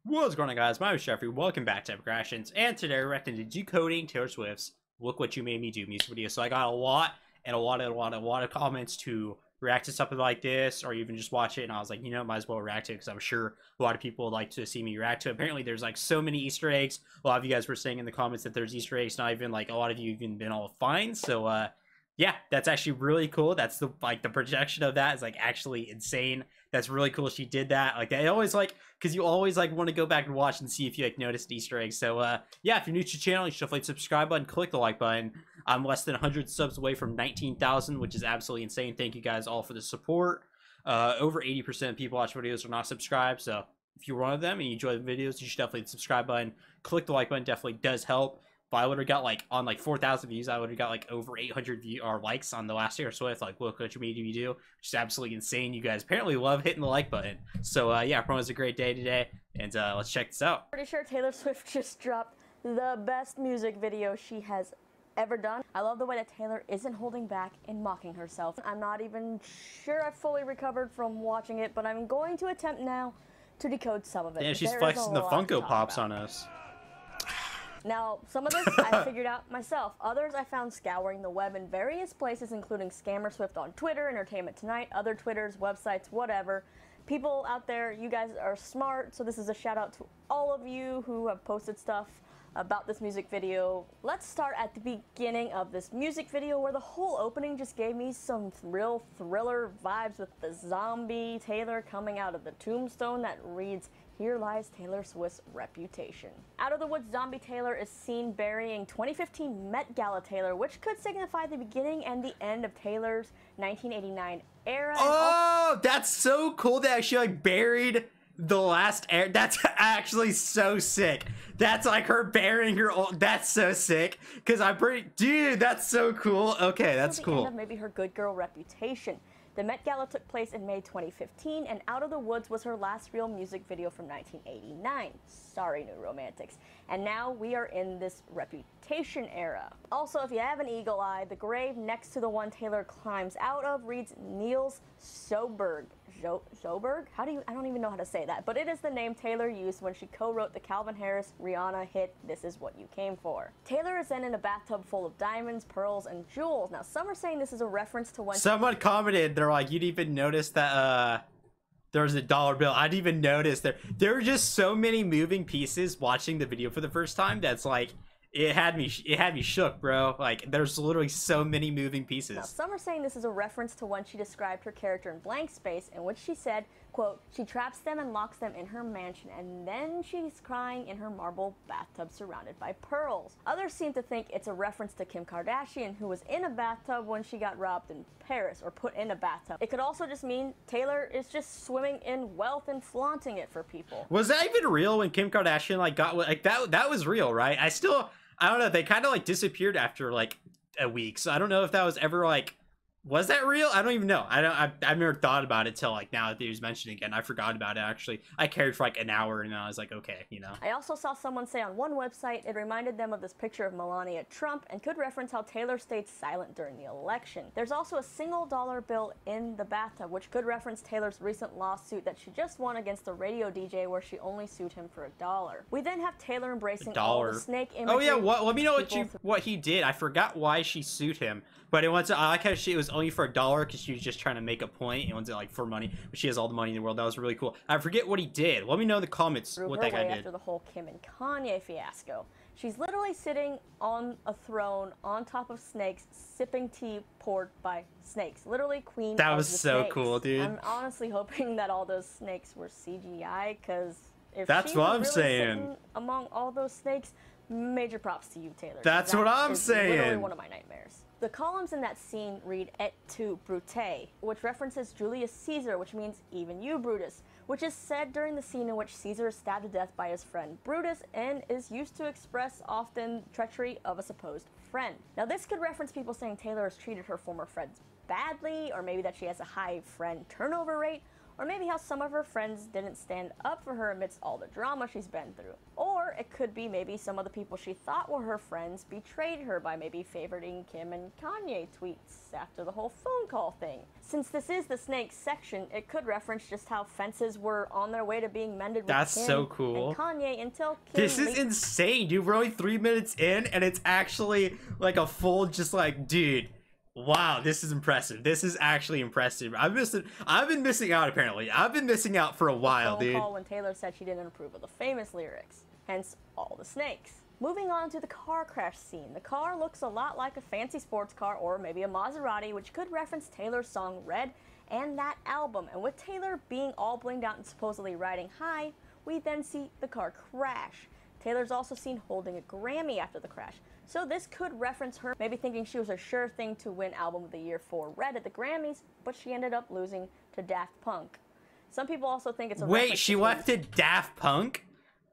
What's going on, guys? My name is Jeffrey. Welcome back to Progressions, and today we're reacting to Decoding Taylor Swift's "Look What You Made Me Do" music video. So I got a lot of comments to react to something like this, or even just watch it. And I was like, you know, might as well react to it because I'm sure a lot of people would like to see me react to it. Apparently, there's like so many Easter eggs. A lot of you guys were saying in the comments that there's Easter eggs. Not even like a lot of you even been all fine. So yeah, that's actually really cool. That's the projection of that is like actually insane. That's really cool. She did that. Like I always like, because you always like want to go back and watch and see if you like noticed Easter eggs. So yeah, if you're new to the channel, you should definitely subscribe button, click the like button. I'm less than 100 subs away from 19,000, which is absolutely insane. Thank you guys all for the support. Over 80% of people watch videos are not subscribed. So if you're one of them and you enjoy the videos, you should definitely hit the subscribe button. Click the like button. Definitely does help. If I would have got like on like 4,000 views, I would have got like over 800 view or likes on the last Taylor Swift. Like, look what you made me do, which is absolutely insane. You guys apparently love hitting the like button. So yeah, promo's a great day today, and let's check this out. Pretty sure Taylor Swift just dropped the best music video she has ever done. I love the way that Taylor isn't holding back in mocking herself. I'm not even sure I've fully recovered from watching it, but I'm going to attempt now to decode some of it. Yeah, she's flexing the Funko Pops on us. Now, some of this I figured out myself. Others I found scouring the web in various places, including Scammer Swift on Twitter, Entertainment Tonight, other Twitters, websites, whatever. People out there, you guys are smart, so this is a shout out to all of you who have posted stuff about this music video. Let's start at the beginning of this music video, where the whole opening just gave me some real thriller vibes with the zombie Taylor coming out of the tombstone that reads, "Here lies Taylor Swift's reputation." Out of the woods, zombie Taylor is seen burying 2015 Met Gala Taylor, which could signify the beginning and the end of Taylor's 1989 era. Oh, that's so cool that she like buried the last air. That's actually so sick. That's like her burying her old. That's so sick. Cause I'm pretty, dude. That's so cool. Okay, that's cool. End of maybe her good girl reputation. The Met Gala took place in May 2015, and Out of the Woods was her last real music video from 1989. Sorry, New Romantics. And now we are in this reputation era. Also, if you have an eagle eye, the grave next to the one Taylor climbs out of reads Niels Sjoberg. Sjoberg? I don't even know how to say that, but it is the name Taylor used when she co-wrote the Calvin Harris Rihanna hit This Is What You Came For. Taylor is then in a bathtub full of diamonds, pearls, and jewels. Now, some are saying this is a reference to when someone commented, they're like, you didn't even notice that there was a dollar bill. I didn't even notice there were just so many moving pieces watching the video for the first time. That's like, it had me shook, bro. Like, there's literally so many moving pieces. Now, some are saying this is a reference to when she described her character in Blank Space, in which she said, quote, "She traps them and locks them in her mansion, and then she's crying in her marble bathtub surrounded by pearls." Others seem to think it's a reference to Kim Kardashian, who was in a bathtub when she got robbed in Paris, or put in a bathtub. It could also just mean Taylor is just swimming in wealth and flaunting it for people. Was that even real when Kim Kardashian like got like that was real, right? I don't know, they kind of like disappeared after like a week, so I don't know if that was ever like, was that real? I don't even know. I've never thought about it till like now that he was mentioning it again. I forgot about it actually. I cared for like an hour and I was like, okay, you know. I also saw someone say on one website it reminded them of this picture of Melania Trump and could reference how Taylor stayed silent during the election. There's also a single dollar bill in the bathtub, which could reference Taylor's recent lawsuit that she just won against the radio DJ, where she only sued him for $1. We then have Taylor embracing all the snake imagery. Oh yeah, let me know what he did. I forgot why she sued him, but it was, I like how it was only for $1 because she was just trying to make a point. It wasn't like for money, but she has all the money in the world. That was really cool. I forget what he did. Let me know in the comments what that guy did. After the whole Kim and Kanye fiasco, she's literally sitting on a throne on top of snakes, sipping tea poured by snakes. Literally queen. That was so cool, dude. I'm honestly hoping that all those snakes were CGI, because if that's what I'm saying. Sitting among all those snakes, major props to you, Taylor. That's what I'm saying. Literally one of my nightmares. The columns in that scene read "Et tu, Brute," which references Julius Caesar, which means "even you, Brutus," which is said during the scene in which Caesar is stabbed to death by his friend Brutus, and is used to express often treachery of a supposed friend. Now, this could reference people saying Taylor has treated her former friends badly, or maybe that she has a high friend turnover rate, or maybe how some of her friends didn't stand up for her amidst all the drama she's been through. Or Or it could be maybe some of the people she thought were her friends betrayed her by maybe favoriting Kim and Kanye tweets after the whole phone call thing. Since this is the snakes section, it could reference just how fences were on their way to being mended with That's Kim so cool. and Kanye until Kim This is insane, dude. We're only 3 minutes in, and it's actually like a full, just like, dude. Wow, this is impressive. This is actually impressive. I've been missing out, apparently. I've been missing out for a while, dude. Call when Taylor said she didn't approve of the famous lyrics, hence all the snakes. Moving on to the car crash scene. The car looks a lot like a fancy sports car or maybe a Maserati, which could reference Taylor's song Red and that album. And with Taylor being all blinged out and supposedly riding high, we then see the car crash. Taylor's also seen holding a Grammy after the crash. So this could reference her maybe thinking she was a sure thing to win Album of the Year for Red at the Grammys, but she ended up losing to Daft Punk. Some people also think it's a Wait, she left to Daft Punk?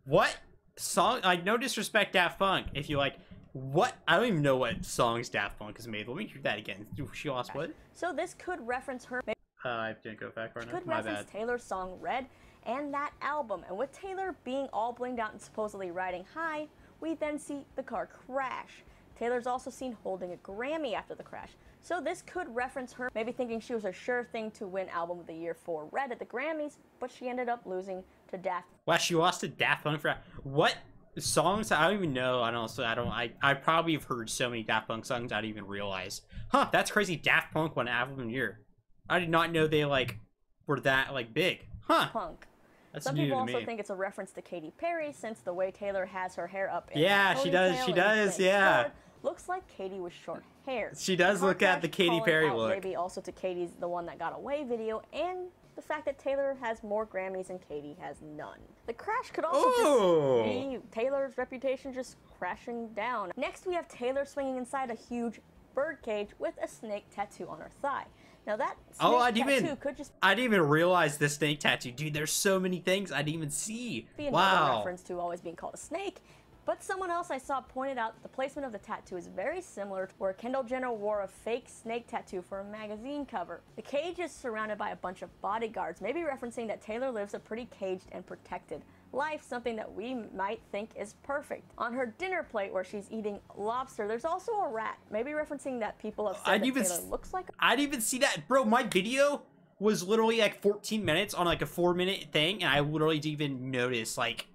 What song? Like, no disrespect, Daft Punk. If you like, what? I don't even know what songs Daft Punk has made. Let me hear that again. She lost what? So this could reference her. I didn't go back right now. Could reference Taylor's song Red and that album. And with Taylor being all blinged out and supposedly riding high, we then see the car crash. Taylor's also seen holding a Grammy after the crash. So this could reference her maybe thinking she was a sure thing to win Album of the Year for Red at the Grammys, but she ended up losing to Daft. Wow, she lost to Daft Punk for what songs? I don't even know. I probably have heard so many Daft Punk songs I didn't even realize. Huh, that's crazy. Daft Punk won Album of the Year. I did not know they like were that like big. Huh. Punk. That's Some new people to also me. think it's a reference to Katy Perry, since the way Taylor has her hair up in Yeah, she does. She does. Yeah. Forward, looks like Katy with short hair. She does look at the Katy Perry look. Maybe also to Katy's "The One That Got Away" video, and the fact that Taylor has more Grammys and Katy has none. The crash could also just be Taylor's reputation just crashing down. Next, we have Taylor swinging inside a huge birdcage with a snake tattoo on her thigh. Now that snake tattoo could just I didn't even realize the snake tattoo. Dude, there's so many things I didn't even see. Be another reference to always being called a snake. But someone else I saw pointed out that the placement of the tattoo is very similar to where Kendall Jenner wore a fake snake tattoo for a magazine cover. The cage is surrounded by a bunch of bodyguards, maybe referencing that Taylor lives a pretty caged and protected life, something that we might think is perfect. On her dinner plate where she's eating lobster, there's also a rat, maybe referencing that people have said that Taylor looks like I didn't even see that. Bro, my video was literally like 14 minutes on like a 4-minute thing, and I literally didn't even notice like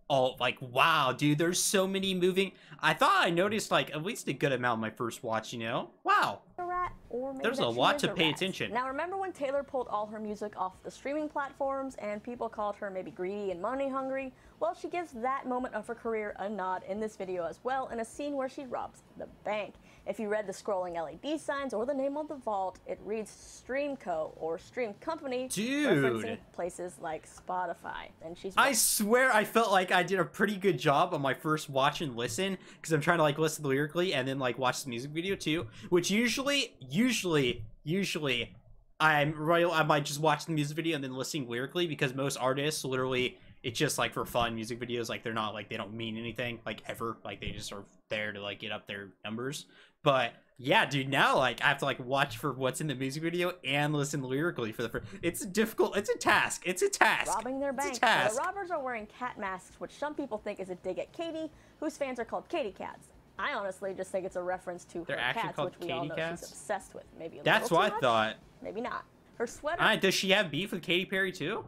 all like, wow, dude, there's so many moving. I thought I noticed like at least a good amount on my first watch, you know? Wow. a rat, or maybe There's a lot to pay attention. Now remember when Taylor pulled all her music off the streaming platforms and people called her maybe greedy and money hungry? Well, she gives that moment of her career a nod in this video as well, in a scene where she robs the bank. If you read the scrolling LED signs or the name on the vault, it reads Streamco or Stream Company, referencing places like Spotify. And I swear I felt like I did a pretty good job on my first watch and listen, because I'm trying to like listen lyrically and then like watch the music video too, which usually I might just watch the music video and then listening lyrically, because most artists literally, it's just like for fun music videos, like they're not like, they don't mean anything like ever, like they just are there to like get up their numbers. But yeah, dude, now like I have to like watch for what's in the music video and listen lyrically for the first. It's difficult. It's a task. Robbing their bank. The robbers are wearing cat masks, which some people think is a dig at Katy, whose fans are called Katy Cats. I honestly just think it's a reference to her cats, which we all know she's obsessed with. Maybe a That's what I thought. Maybe not. Her sweater. Does she have beef with Katy Perry too?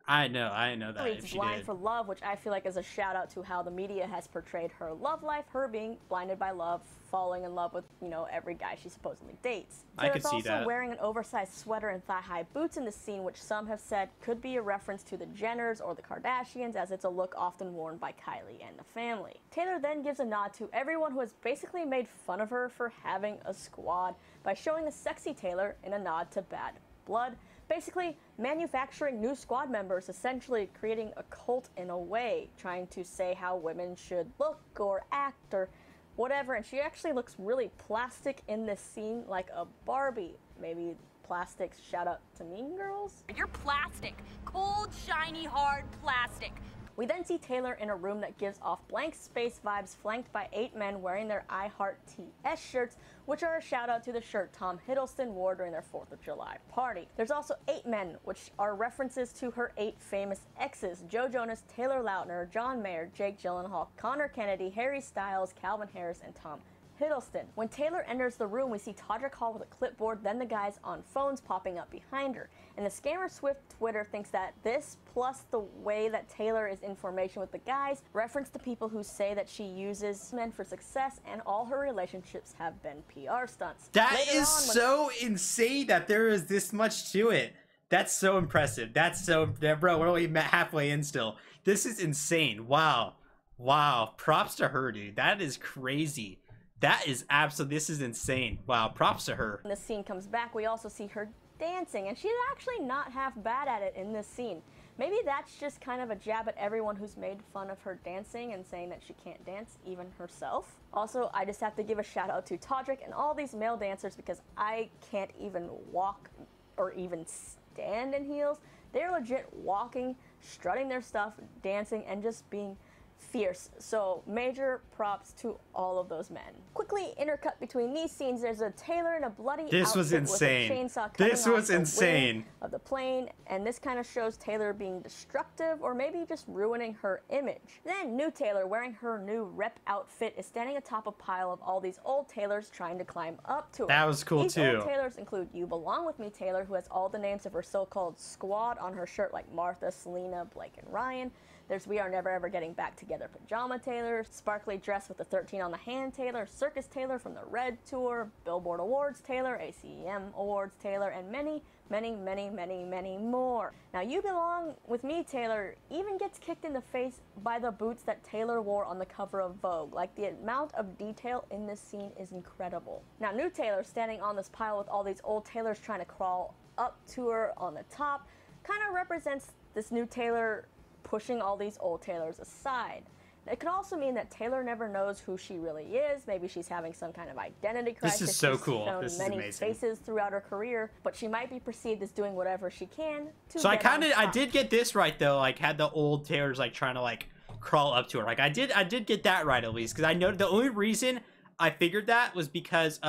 I know that. It's Blind for Love, which I feel like is a shout out to how the media has portrayed her love life, her being blinded by love, falling in love with, you know, every guy she supposedly dates. I could see that. She's also wearing an oversized sweater and thigh-high boots in the scene, which some have said could be a reference to the Jenners or the Kardashians, as it's a look often worn by Kylie and the family. Taylor then gives a nod to everyone who has basically made fun of her for having a squad by showing the sexy Taylor in a nod to Bad Blood. Basically, manufacturing new squad members, essentially creating a cult in a way, trying to say how women should look or act or whatever. And she actually looks really plastic in this scene, like a Barbie. Maybe plastic, shout out to Mean Girls? You're plastic. Cold, shiny, hard plastic. We then see Taylor in a room that gives off blank space vibes, flanked by 8 men wearing their I Heart TS shirts, which are a shout out to the shirt Tom Hiddleston wore during their 4th of July party. There's also 8 men, which are references to her 8 famous exes: Joe Jonas, Taylor Lautner, John Mayer, Jake Gyllenhaal, Connor Kennedy, Harry Styles, Calvin Harris, and Tom Hiddleston. When Taylor enters the room, we see Todrick Hall with a clipboard, then the guys on phones popping up behind her. And the Scammer Swift Twitter thinks that this, plus the way that Taylor is in formation with the guys, reference to people who say that she uses men for success and all her relationships have been PR stunts. That is so insane that there is this much to it. That's so impressive. That's so, bro, we're only halfway in still. This is insane. Wow. Wow. Props to her, dude. That is crazy. That is absolutely, this is insane. Wow, props to her. When the scene comes back, we also see her dancing, and she's actually not half bad at it in this scene. Maybe that's just kind of a jab at everyone who's made fun of her dancing and saying that she can't dance, even herself. Also, I just have to give a shout out to Todrick and all these male dancers, because I can't even walk or even stand in heels. They're legit walking, strutting their stuff, dancing, and just being fierce. So major props to all of those men. Quickly intercut between these scenes, there's a Taylor in a bloody outfit with a chainsaw cutting off the wing of the plane, and this kind of shows Taylor being destructive or maybe just ruining her image. Then new Taylor, wearing her new rep outfit, is standing atop a pile of all these old Taylors trying to climb up to her. That was cool these too. Old Taylors include You Belong With Me Taylor, who has all the names of her so-called squad on her shirt, like Martha, Selena, Blake, and Ryan. There's We Are Never Ever Getting Back Together Pajama Taylor, Sparkly Dress with the 13 on the Hand Taylor, Circus Taylor from the Red Tour, Billboard Awards Taylor, ACM Awards Taylor, and many, many, many, many, many more. Now, You Belong With Me Taylor even gets kicked in the face by the boots that Taylor wore on the cover of Vogue. Like, the amount of detail in this scene is incredible. Now, new Taylor standing on this pile with all these old Taylors trying to crawl up to her on the top kind of represents this new Taylor pushing all these old Taylors aside. It could also mean that Taylor never knows who she really is. Maybe she's having some kind of identity crisis. This is so cool. Shown this is many amazing. faces throughout her career, but she might be perceived as doing whatever she can to So get on top. I did get this right though. Like, had the old Taylors like trying to like crawl up to her. Like, I did get that right at least, because I know the only reason I figured that was because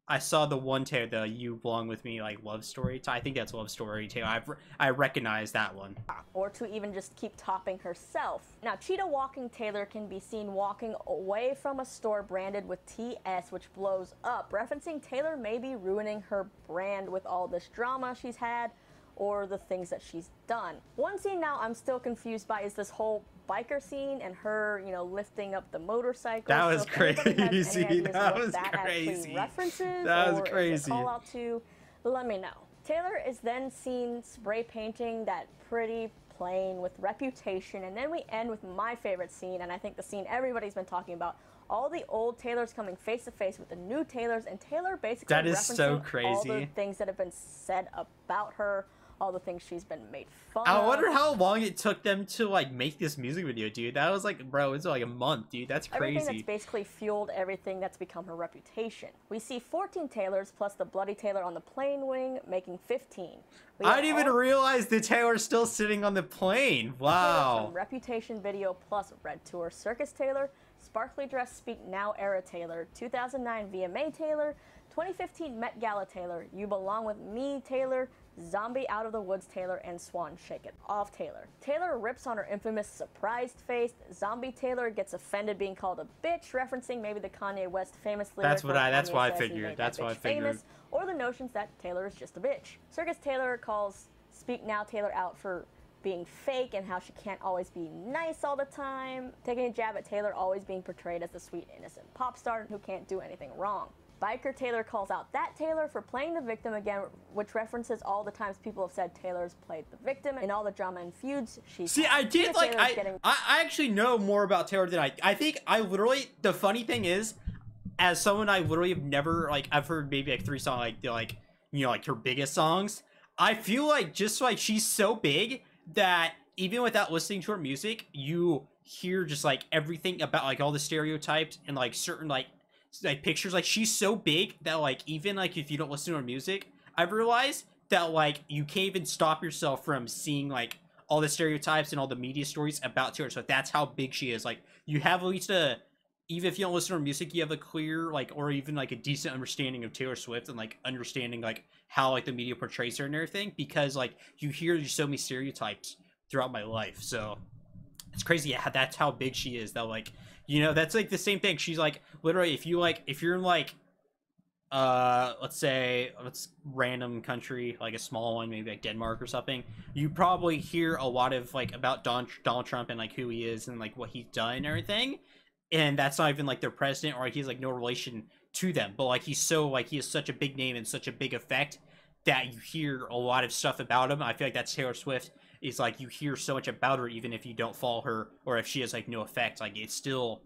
I saw the one Taylor, the You Belong With Me, like, love story. I think that's love story Taylor. I recognize that one. Or to even just keep topping herself. Now, Cheetah Walking Taylor can be seen walking away from a store branded with TS, which blows up, referencing Taylor maybe ruining her brand with all this drama she's had, or the things that she's done. One scene now I'm still confused by is this whole biker scene and her, you know, lifting up the motorcycle. That was crazy. That was crazy. That was crazy. Call out to, let me know. Taylor is then seen spray painting that pretty plane with Reputation, and then we end with my favorite scene, and I think the scene everybody's been talking about. All the old Taylors coming face to face with the new Taylors, and Taylor basically that is referencing so crazy. all the things that have been said about her, all the things she's been made fun of. I wonder how long it took them to like make this music video, dude. That was like, bro, it's like a month, dude. That's crazy. Everything that's basically fueled everything that's become her reputation. We see 14 Taylors plus the bloody Taylor on the plane wing, making 15. I didn't even realize the Taylor's still sitting on the plane. Wow. From Reputation video plus Red Tour Circus Taylor, Sparkly Dress Speak Now Era Taylor, 2009 VMA Taylor, 2015 Met Gala Taylor, You Belong With Me Taylor, Zombie Out of the Woods Taylor, and Swan Shake It Off Taylor. Taylor rips on her infamous surprised face. Zombie Taylor gets offended being called a bitch, referencing maybe the Kanye West famous lyric. That's what I figured. That's what I figured. Or the notions that Taylor is just a bitch. Circus Taylor calls Speak Now Taylor out for being fake and how she can't always be nice all the time, taking a jab at Taylor always being portrayed as the sweet, innocent pop star who can't do anything wrong. Biker Taylor calls out that Taylor for playing the victim again, which references all the times people have said Taylor's played the victim in all the drama and feuds she's See, had. I did like, I actually know more about Taylor than I think I literally, the funny thing is, as someone I literally have never, like, I've heard maybe like 3 songs, like, you know, like her biggest songs. I feel like just like she's so big that even without listening to her music, you hear just like everything about like all the stereotypes and like certain like pictures. Like, she's so big that like even like if you don't listen to her music, I've realized that like you can't even stop yourself from seeing like all the stereotypes and all the media stories about Taylor Swift. That's how big she is. Like, you have at least a, even if you don't listen to her music, you have a clear, like, or even like a decent understanding of Taylor Swift, and like understanding like how like the media portrays her and everything, because like you hear so many stereotypes throughout my life. So it's crazy. Yeah, that's how big she is. That, like, you know, that's like the same thing. She's like, literally, if you're in like, let's say, random country, like a small one, maybe like Denmark or something, you probably hear a lot of like about Donald Trump and like who he is and like what he's done and everything, and that's not even like their president, or like he's like no relation to them, but like he's so, like, he has such a big name and such a big effect that you hear a lot of stuff about him. I feel like that's Taylor Swift. Is like you hear so much about her, even if you don't follow her, or if she has like no effect. Like, it's still,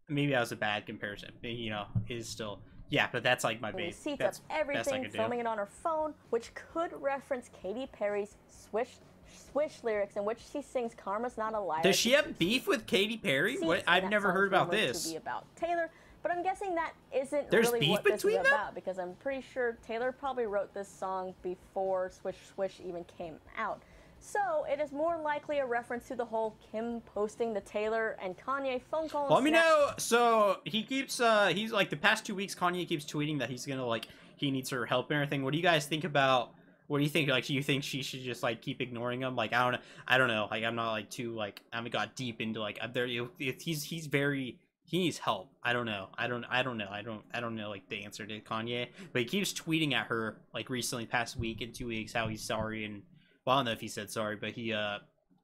maybe that was a bad comparison, but, you know, is still, yeah. But that's like my base. Receipts of everything, filming it on her phone, which could reference Katy Perry's Swish lyrics, in which she sings "Karma's Not a Liar." Does she have beef with Katy Perry? What? I've never heard about this. To be about Taylor, but I'm guessing that isn't There's really beef what this is between them? about, because I'm pretty sure Taylor probably wrote this song before Swish Swish even came out. So it is more likely a reference to the whole Kim posting the Taylor and Kanye phone call. Let me know. So he keeps, he's like, the past 2 weeks, Kanye keeps tweeting that he's gonna, like, he needs her help and everything. What do you guys think about? What do you think? Like, do you think she should just like keep ignoring him? Like, I don't know. Like, I'm not like too, like, I haven't got deep into like there. He's very, he needs help. I don't know. I don't know like the answer to Kanye, but he keeps tweeting at her like recently, past week and 2 weeks, how he's sorry, and, well, I don't know if he said sorry, but he, you know,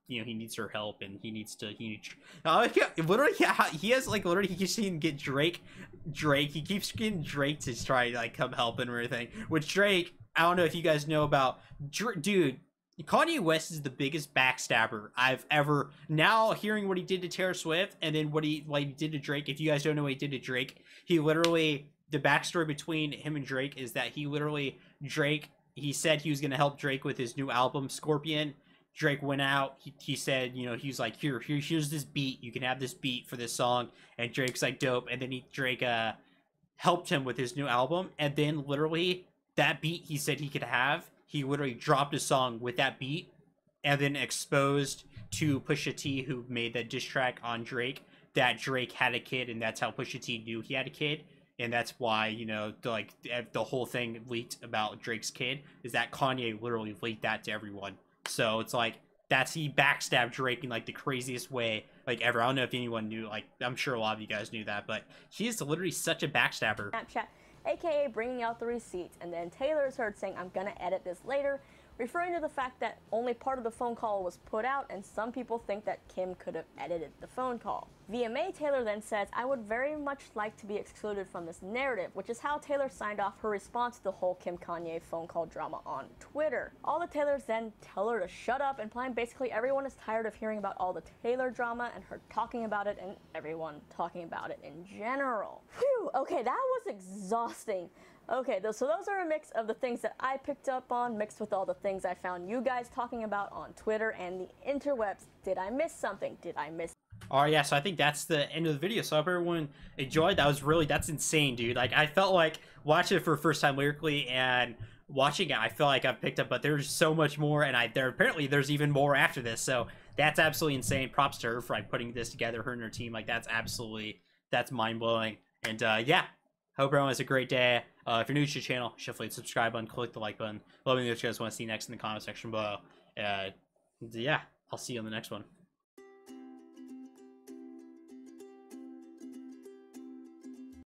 he needs her help, and he needs, literally, yeah, he has, like, literally, he keeps trying to get Drake, he keeps getting Drake to try to, like, come help and everything, which Drake, I don't know if you guys know about, dude, Kanye West is the biggest backstabber I've ever, now hearing what he did to Taylor Swift, and then what he did to Drake. If you guys don't know what he did to Drake, he literally, the backstory between him and Drake is that he literally, he said he was going to help Drake with his new album, Scorpion. Drake went out. He said, you know, he's like, here's this beat. You can have this beat for this song. And Drake's like, dope. And then Drake helped him with his new album. And then literally that beat he said he could have, he literally dropped a song with that beat and then exposed to Pusha T, who made that diss track on Drake, that Drake had a kid, and that's how Pusha T knew he had a kid. And that's why, you know, the whole thing leaked about Drake's kid, is that Kanye literally leaked that to everyone. So it's like, he backstabbed Drake in like the craziest way like ever. I don't know if anyone knew, like, I'm sure a lot of you guys knew that, but he is literally such a backstabber. Snapchat, aka bringing out the receipts, and then Taylor is heard saying, "I'm gonna edit this later," referring to the fact that only part of the phone call was put out, and some people think that Kim could have edited the phone call. VMA Taylor then says, "I would very much like to be excluded from this narrative," which is how Taylor signed off her response to the whole Kim-Kanye phone call drama on Twitter. All the Taylors then tell her to shut up, implying basically everyone is tired of hearing about all the Taylor drama and her talking about it, and everyone talking about it in general. Phew, okay, that was exhausting. Okay, so those are a mix of the things that I picked up on, mixed with all the things I found you guys talking about on Twitter and the interwebs. Did I miss something? Did I miss? Alright, yeah, so I think that's the end of the video. So I hope everyone enjoyed. That's insane, dude. Like, I felt like watching it for the first time lyrically, and watching it, I feel like I've picked up, but there's so much more, and apparently there's even more after this. So that's absolutely insane. Props to her for like putting this together, her and her team. Like, that's mind-blowing. And yeah, hope everyone has a great day. If you're new to the channel, definitely subscribe button, click the like button. Let me know what you guys want to see next in the comment section below. Yeah, I'll see you on the next one.